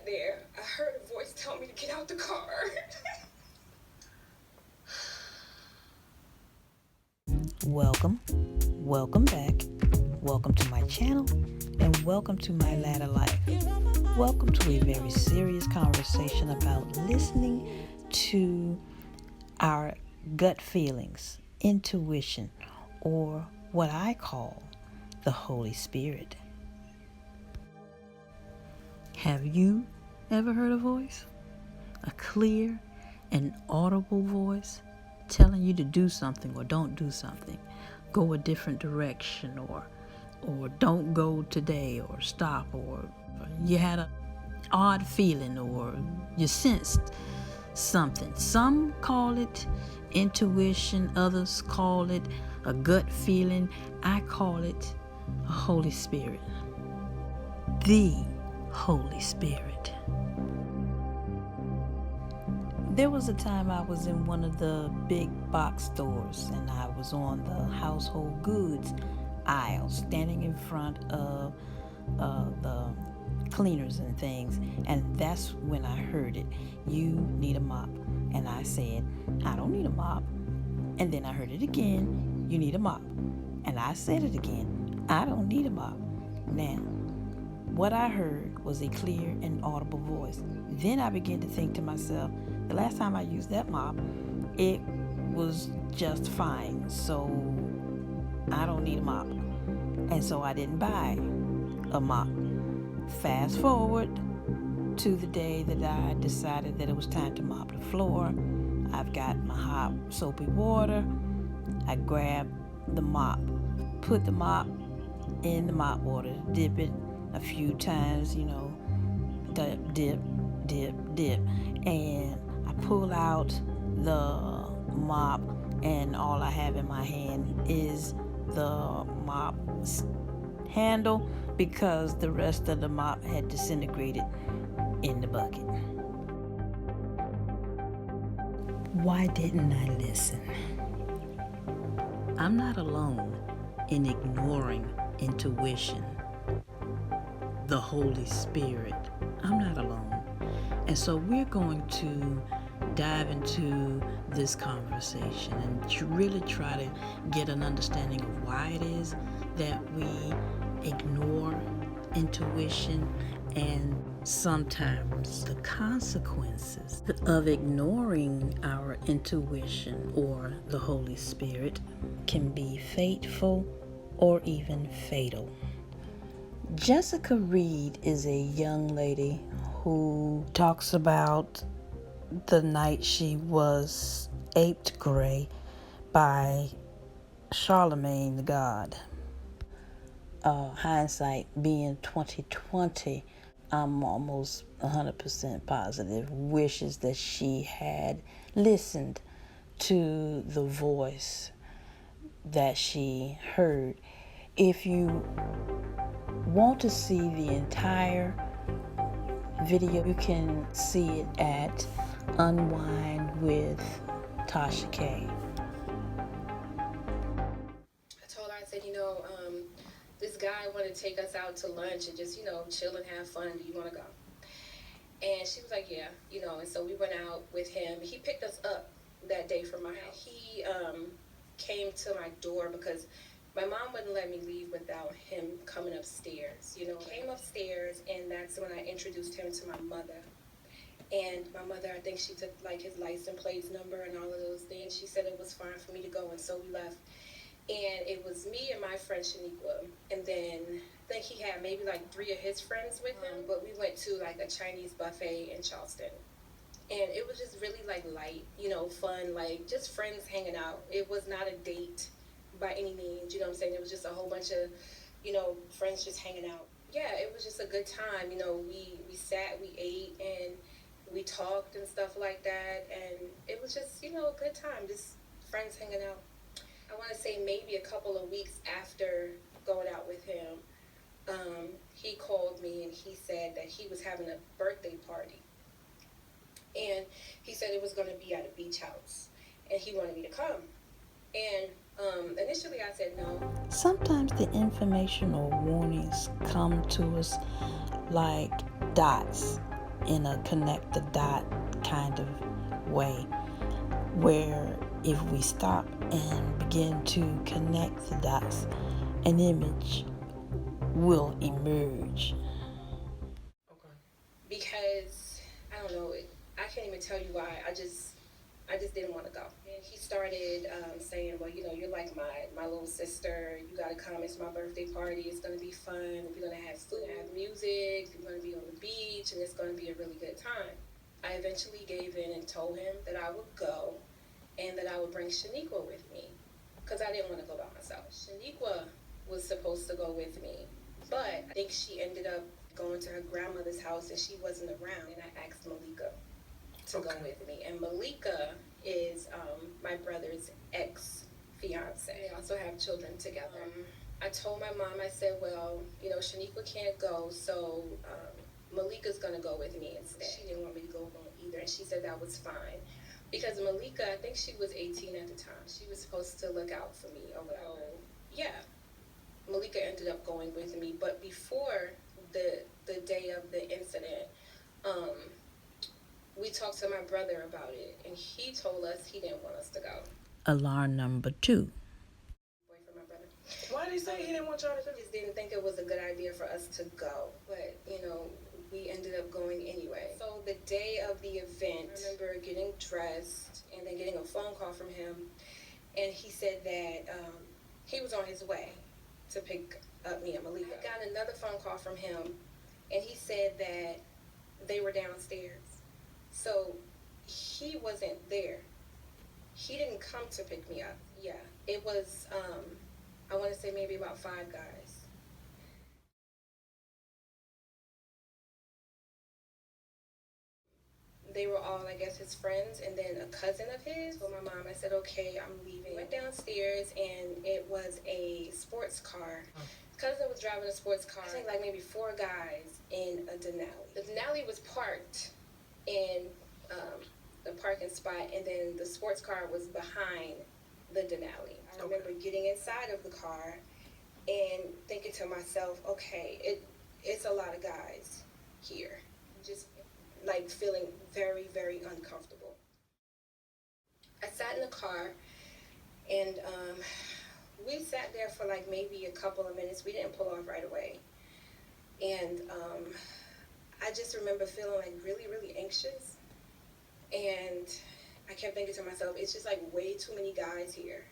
there, I heard a voice tell me to get out the car. Welcome back. Welcome to my channel and welcome to my ladder life. Welcome to a very serious conversation about listening to our gut feelings, intuition, or what I call the Holy Spirit. Have you ever heard a voice? A clear and audible voice telling you to do something or don't do something, go a different direction, or don't go today, or stop, or you had an odd feeling, or you sensed something. Some call it intuition, others call it a gut feeling. I call it a Holy Spirit. The Holy Spirit. There was a time I was in one of the big box stores and I was on the household goods aisle, standing in front of the cleaners and things, and that's when I heard it. You need a mop. And I said, I don't need a mop. And then I heard it again. You need a mop. And I said it again. I don't need a mop. Now, what I heard was a clear and audible voice. Then I began to think to myself, the last time I used that mop, it was just fine. So I don't need a mop. And so I didn't buy a mop. Fast forward to the day that I decided that it was time to mop the floor. I've got my hot soapy water. I grabbed the mop, put the mop in the mop water, dip it a few times, dip, and I pull out the mop, and all I have in my hand is the mop handle, because the rest of the mop had disintegrated in the bucket. Why didn't I listen? I'm not alone in ignoring intuition, the Holy Spirit. I'm not alone. And so we're going to dive into this conversation and really try to get an understanding of why it is that we ignore intuition, and sometimes the consequences of ignoring our intuition or the Holy Spirit can be fateful or even fatal. Jessica Reed is a young lady who talks about the night she was aped gray by Charlemagne the God. Hindsight being 2020, I'm almost 100% positive, wishes that she had listened to the voice that she heard. If you want to see the entire video, you can see it at Unwind with Tasha K. I told her, I said, this guy wanted to take us out to lunch and just, chill and have fun. Do you want to go? And she was like, yeah, and so we went out with him. He picked us up that day from my house. He came to my door because my mom wouldn't let me leave without him coming upstairs. Came upstairs, and that's when I introduced him to my mother. And my mother, I think she took like his license plate number and all of those things. She said it was fine for me to go, and so we left. And it was me and my friend Shaniqua, and then I think he had maybe like 3 of his friends with him. But we went to like a Chinese buffet in Charleston, and it was just really like light, fun, like just friends hanging out. It was not a date by any means, you know what I'm saying? It was just a whole bunch of, friends just hanging out. Yeah, it was just a good time. We sat, we ate, and we talked and stuff like that, and it was just, a good time, just friends hanging out. I want to say maybe a couple of weeks after going out with him, he called me and he said that he was having a birthday party. And he said it was going to be at a beach house, and he wanted me to come. And initially I said no. Sometimes the information or warnings come to us like dots in a connect the dot kind of way, where if we stop and begin to connect the dots, an image will emerge. Okay. Because I don't know, I can't even tell you why. I just didn't want to go. And he started saying, well, you're like my little sister. You got to come. It's my birthday party. It's going to be fun. We're going to have food, have music. We're going to be on the beach, and it's going to be a really good time. I eventually gave in and told him that I would go and that I would bring Shaniqua with me because I didn't want to go by myself. Shaniqua was supposed to go with me, but I think she ended up going to her grandmother's house and she wasn't around, and I asked Malika to go with me. And Malika is my brother's ex-fiance. They also have children together. I told my mom, I said, well, Shaniqua can't go, so Malika's going to go with me instead. She didn't want me to go alone either, and she said that was fine. Because Malika, I think she was 18 at the time. She was supposed to look out for me or whatever. Yeah, Malika ended up going with me. But before the day of the incident, we talked to my brother about it, and he told us he didn't want us to go. Alarm number 2. Boyfriend, my brother. Why did he say he didn't want y'all to go? He just didn't think it was a good idea for us to go. But, we ended up going anyway. So the day of the event, I remember getting dressed and then getting a phone call from him. And he said that he was on his way to pick up me and Malika. I got another phone call from him, and he said that they were downstairs. So he wasn't there. He didn't come to pick me up. Yeah, it was, I want to say maybe about 5 guys. They were all, I guess, his friends, and then a cousin of his. Told my mom, I said, okay, I'm leaving. Went downstairs, and it was a sports car. Cousin was driving a sports car. I think like maybe 4 guys in a Denali. The Denali was parked in the parking spot, and then the sports car was behind the Denali. I remember getting inside of the car and thinking to myself, okay, it's a lot of guys here. Just like feeling very, very uncomfortable. I sat in the car, and we sat there for like maybe a couple of minutes. We didn't pull off right away. And I just remember feeling like really, really anxious. And I kept thinking to myself, it's just like way too many guys here.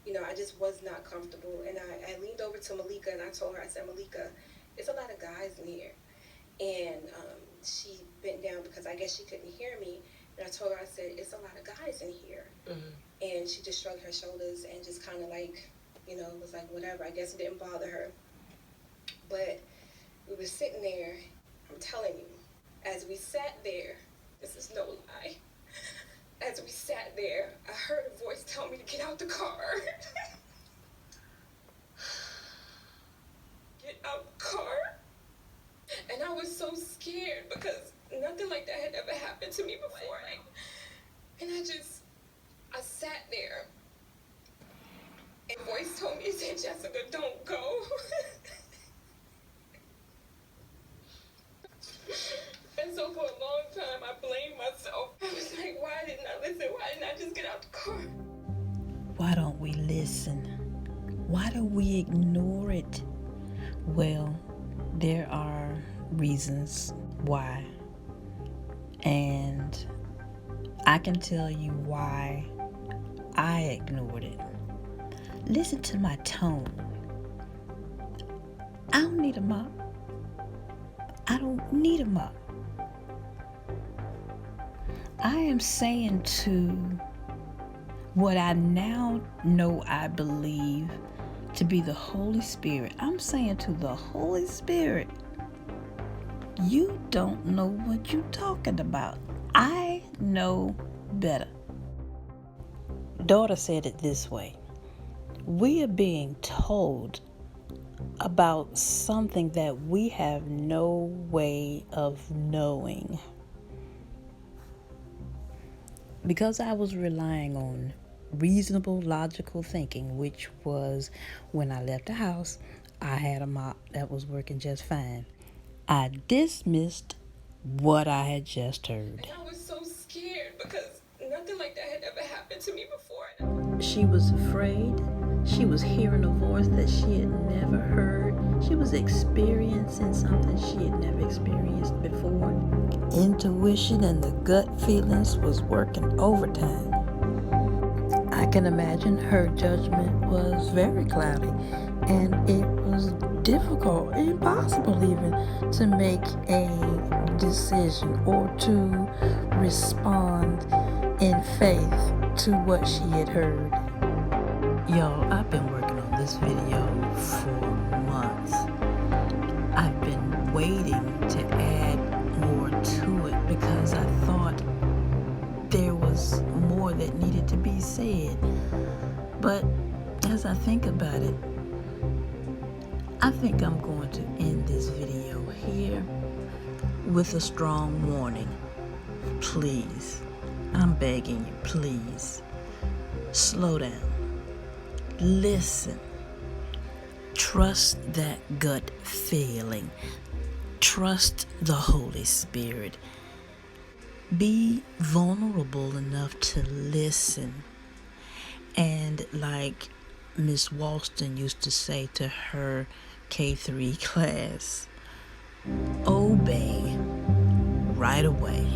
I just was not comfortable. And I leaned over to Malika and I told her, I said, Malika, there's a lot of guys in here. And she bent down because I guess she couldn't hear me. And I told her, I said, it's a lot of guys in here. Mm-hmm. And she just shrugged her shoulders and just kind of like, was like, whatever. I guess it didn't bother her. But we were sitting there, I'm telling you, as we sat there, this is no lie, as we sat there, I heard a voice tell me to get out the car. Get out the car? And I was so scared because nothing like that had ever happened to me before. And I sat there. And a voice told me, it said, Jessica, don't go. And so for a long time, I blamed myself. I was like, why didn't I listen? Why didn't I just get out the car? Why don't we listen? Why do we ignore it? Well, there are reasons why. And I can tell you why I ignored it. Listen to my tone. I don't need a mop. I don't need a mop. I am saying to what I now know I believe to be the Holy Spirit. I'm saying to the Holy Spirit, you don't know what you're talking about. I know better. Daughter said it this way. We are being told about something that we have no way of knowing. Because I was relying on reasonable, logical thinking, which was when I left the house, I had a mop that was working just fine. I dismissed what I had just heard. And I was so scared because nothing like that had ever happened to me before. She was afraid. She was hearing a voice that she had never heard. She was experiencing something she had never experienced before. Intuition and the gut feelings was working overtime. I can imagine her judgment was very cloudy, and it was difficult, impossible even, to make a decision or to respond in faith to what she had heard. Y'all, I've been working on this video for months. I've been waiting to add more to it because I thought there was more that needed to be said. But as I think about it, I think I'm going to end this video here with a strong warning. Please, I'm begging you, please, slow down. Listen. Trust that gut feeling. Trust the Holy Spirit. Be vulnerable enough to listen. And like Miss Walston used to say to her K3 class, obey right away.